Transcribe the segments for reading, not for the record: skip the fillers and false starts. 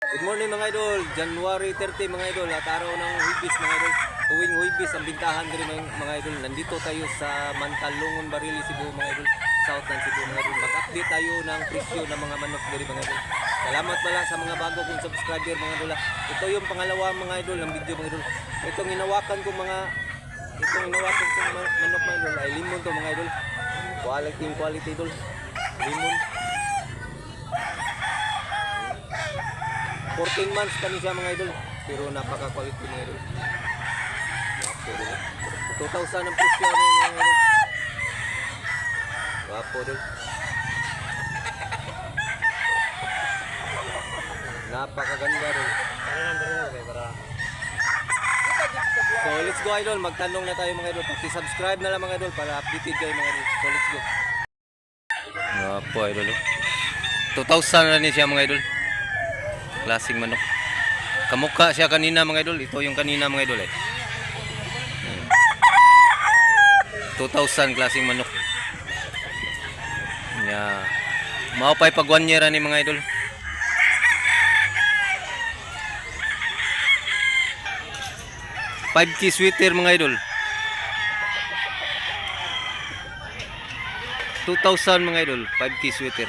Good morning mga idol, January 30 mga idol at araw ng Huwebes mga idol. Tuwing Huwebes ang bintahan din mga idol. Nandito tayo sa Mantalongon, Barili, Cebu mga idol. South ng Cebu mga idol. Mag-update tayo ng presyo ng mga manok diri mga idol. Salamat pala sa mga bago kong subscriber mga idol. Ito yung pangalawa mga idol ng video mga idol. Itong hinawakan kong manok mga idol ay limon to mga idol. Quality idol. Limon. 14 months pa niya mga idol, pero napaka-quality mga idol. 2,000 ang presyo mga idol. Wapo idol. Napakaganda idol. So let's go idol, magtanong na tayo mga idol. Paki-subscribe na lang mga idol para updated kayo mga idol. So let's go. Wapo idol. 2,000 na niya mga idol. Klaseng manok. Kamukha siya kanina mga idol. Ito yung kanina mga idol eh. 2,000 klaseng manok. Yeah. Maupay pag 1 year ni mga idol. $5K sweater mga idol. 2,000 mga idol. 5K sweater.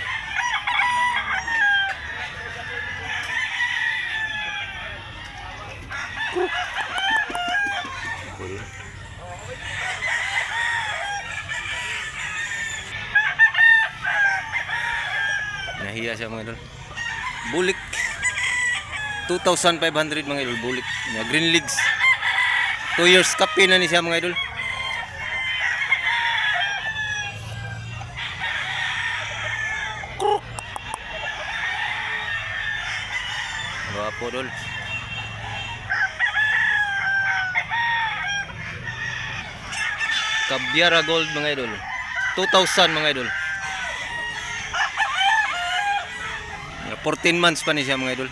Nahiya siya mga idol. Bulik 2,500 mga idol. Bulik na green legs. 2 years kape na ni siya mga idol. Wapo dol. Caviara gold mga idol. 2,000 mga idol. 14 months pa ni siya mga idol.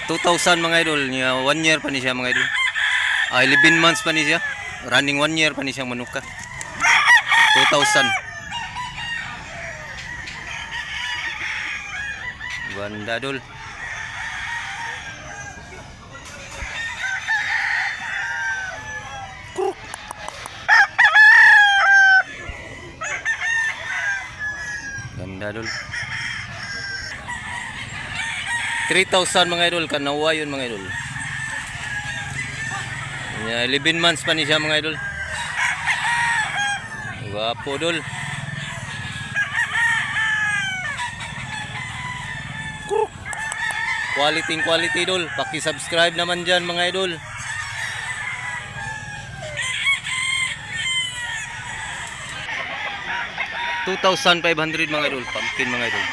$2,000 mga idol. 1 year pa ni siya mga idol. 11 months pa ni siya. Running 1 year pa ni siyang manuka. 2,000. Ganda dol. Ganda dol. 3,000 mga idol. Kanawa yun mga idol. 11 months pa ni siya mga idol. Gwapo dol. Quality dol. Paki-subscribe naman dyan mga idol. $2,500 mga idol. Pumpkin mga idol.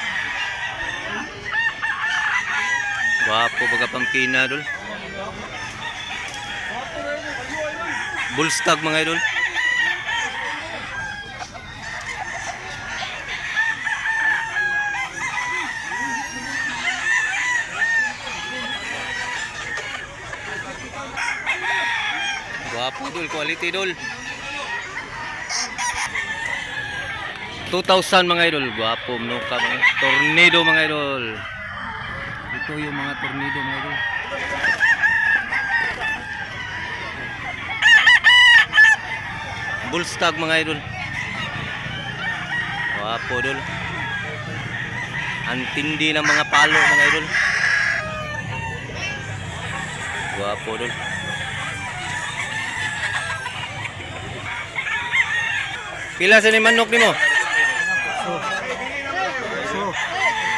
Wapo baga pumpkin na idol. Bullstag mga idol. Wapo dol, quality dol. 2,000 mga idol. Wapo manuka mga tornado mga idol. Ito yung mga tornado mga idol. Bullstag mga idol. Wapo dol. Antindi ng mga palo mga idol. Wapo dol. Pila sa ni manok nimo?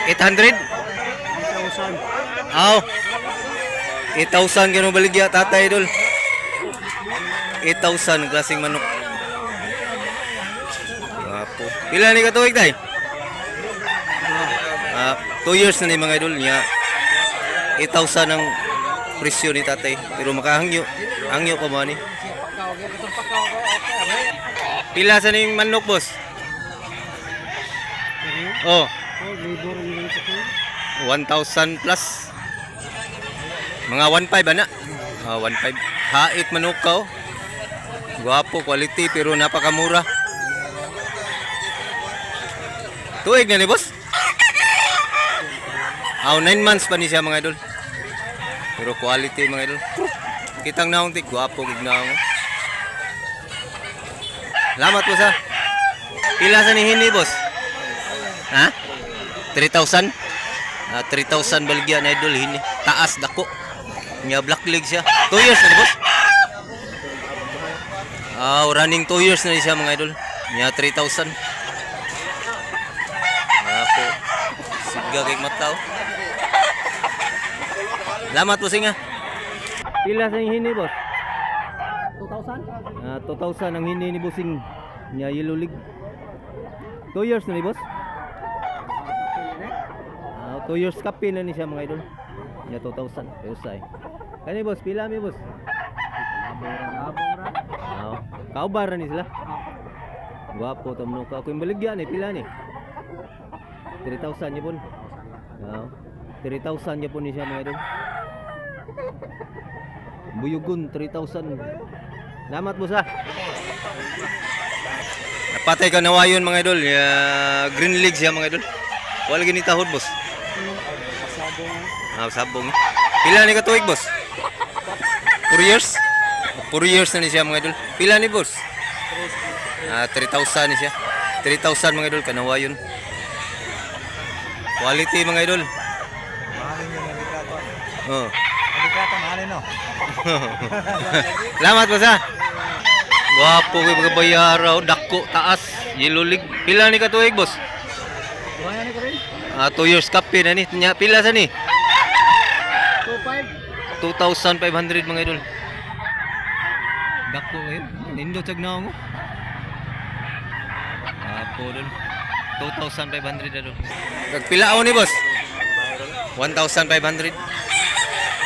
800? 8,000. Aw. 8,000 kino baligya tatay idol. 8,000 klaseng manok. Wapo. Pila ni katuig tay? 2 years na ni mga idol niya. 8,000 ang presyo ni tatay. Pero makahangyo. Hangyo ko mo ni. Pila sa ning manok boss? Oh. Oh, libo rin yung ito. 1,000 plus. Mga 1,500 ana. 1,500. Hait manukaw. Guwapo, quality pero napakamura. Tuig na ni boss? 9 months pa ni siya mga idol. Pero quality mga idol. Kitang naong tik, guwapo gignaong. Salamat po sa. Pila sa ni hini boss? Ha? 3,000? 3,000 baligyan idol hini. Taas dako. Nya black leg siya. 2 years na ni boss? Running 2 years na ni siya mga idol. Nya 3,000. Ako. Siga kay mataw. Salamat po singa. Pila sa hini boss? 2,000? 2,000 ang hini ni bossing. Nya yellow leg. 2 years na ni boss? 2 years kapi na ni siya mga idol. Nya 2,000. Usay. Kani boss, pila mi boss? Kaubar ni sila. Guwapo tamno ka. Kung baligyan pila ni? 3,000 niya pun. 3,000 niya pun ni siya mga idol. Buyugon 3,000. Salamat boss ha. Napatay ka nawayon mga idol. Green legs siya mga idol. Wala gini tahod boss. Sabong. Pila ni ka tuig boss? 4 years? 4 years na ni siya mga idol. Pila ni boss? 3,000 ni siya. 3,000 mga idol kanawayon. Quality mga idol. Mahalin yun ang litrato. Oh. Ang litrato, mahalin no? Salamat boss ha. Guwapo kay pagbayaraw, dako, taas, yellow leg. Pila ni ka tuig boss? Buhaya ni ko rin? 2 years kapi na ni. Pila sa ni? 2,500. 2,500 mga idol. Dako kayo. Nindo tag na ako. Apo dun. 2,500 na dun. Kagpilao ni boss? 1,500.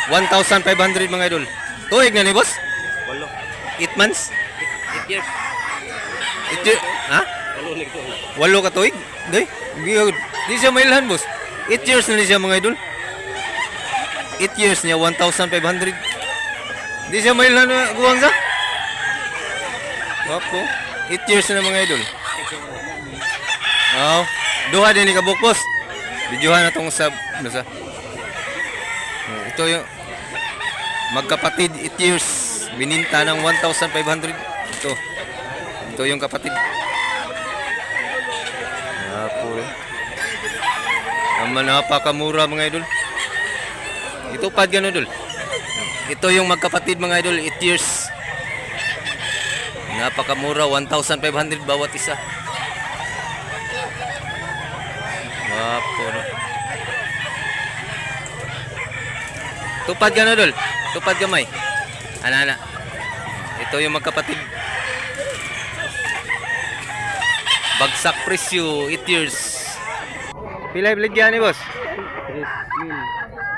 1,500 mga idol. Tuig na ni boss? 8 months? 8 years. 8 years? Ha? 8 ka tuig? Di siya mailhan boss. 8 years na ni siya mga idol. 8 years niya 1,500. Di siya mailhan na guwang sa? Wapo. 8 years na mga idol. Duha din ni kabuk boss. Videohan na tong sa ito yung magkapatid 8 years. Bininta ng 1,500. Ito yung kapatid. Wapo. Naman napakamura mga idol. Ito pad gano idol. Ito yung magkapatid mga idol, 8 years. Napakamura, 1,500 bawat isa. Wapo no. Tupad gano idol. Tupad gamay. Ana. Ito yung magkapatid. Bagsak presyo, 8 years. Pila ibligyan ni boss?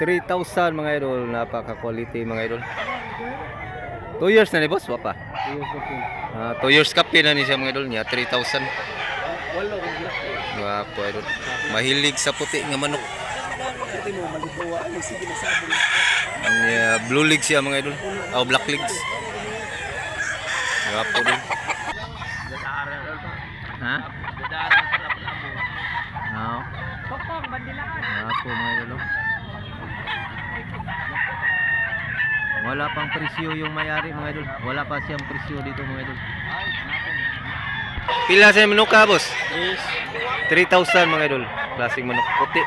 3,000 mga idol, napaka-quality mga idol. 2 years na ni boss, wapa. 2 years kapi na ni siya mga idol niya, 3,000. Wapo idol. Mahilig sa puti nga manok. Blue legs siya mga idol. Black legs. Wapo idol. Ha? Wapo mga idol. Wala pang presyo yung may-ari mga idol. Wala pa siyang presyo dito mga idol. Pila sa manok ka boss? 3,000 mga idol. Klaseng manok puti.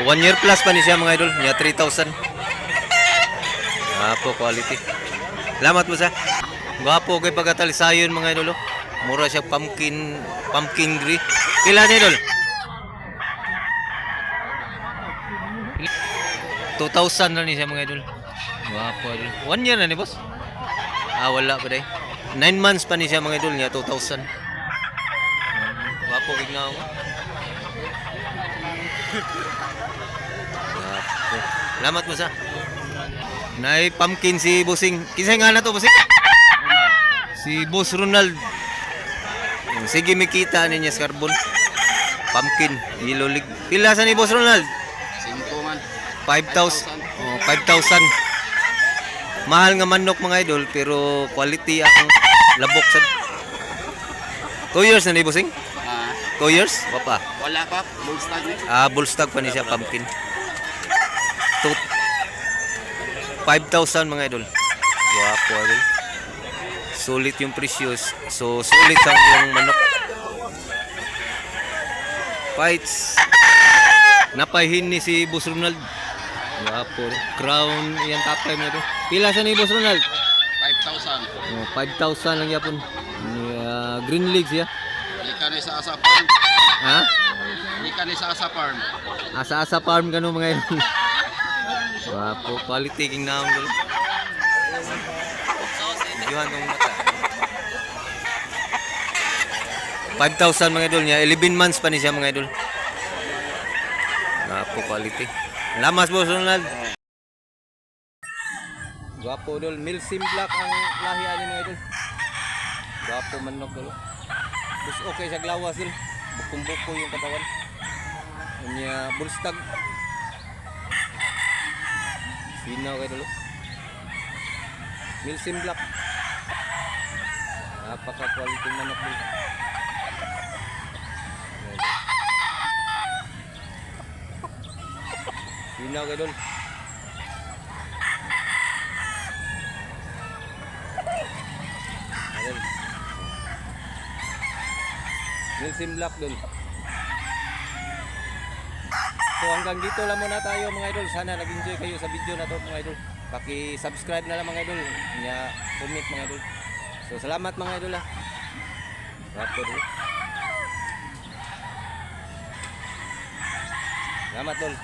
1 year plus pa ni siya mga idol. Niya 3,000. Apo quality. Salamat mo sa. Gwapo kay pagkatalisayon mga idol. Mura siya pumpkin gray. Pila niya idol? 2,000 na ni siya mga idol. Wapo idol. 1 year na ni boss? Wala pa day. 9 months pa ni siya mga idol niya, 2,000. Wapo gignaw mo. Wapo. Salamat mo sa. Nay pumpkin si bossing. Kinsa nga na to bossing? Si Boss Ronald. Sige makita niya sa carbon. pumpkin, yellow leg. Pila sa ni Boss Ronald? 5 man. 5,000. Oh, 5,000. Mahal nga manok mga idol pero quality ang labok sa 2 years na ni Bossing? Ah, 2 years? Wapa. wala pa, bull stag ni. Bullstag pa ni siya pumpkin. 5,000 mga idol. Wapo idol. Sulit yung precious. So sulit ang yung manok. Fights. Napahin ni si Boss Ronald. Wapo. Crown yan tapay mo ito. Pila sa ni Boss Ronald? 5,000. Oh, 5,000 lang yapon. Green legs ya. Ikan ni sa Asa Farm. Ha? Ikan ni sa Asa Farm. Asa-asa farm kanu mga idol. Wapo, quality king naong dulu. Videohan tong mata. 5,000 mga idol niya, 11 months pa ni siya mga idol. Wapo quality. Lamas Boss Ronald. Gwapo dol, Milsim Black ang lahi ani mga idol. Gwapo manok dol. Bus okay sa glawas dol. Bukum-buko yung katawan. Nya bullstag. Sinaw kayo dulu. Milsim Black. Napaka-quality manok dulu. Sinaw kayo dulu. Ayan. Milsim Black dulu. So hanggang dito lang muna tayo mga idol. Sana nag-enjoy kayo sa video na to mga idol. Paki-subscribe na lang mga idol. Nya comment mga idol. So salamat mga idol ah. Rapo dulu. Salamat dol.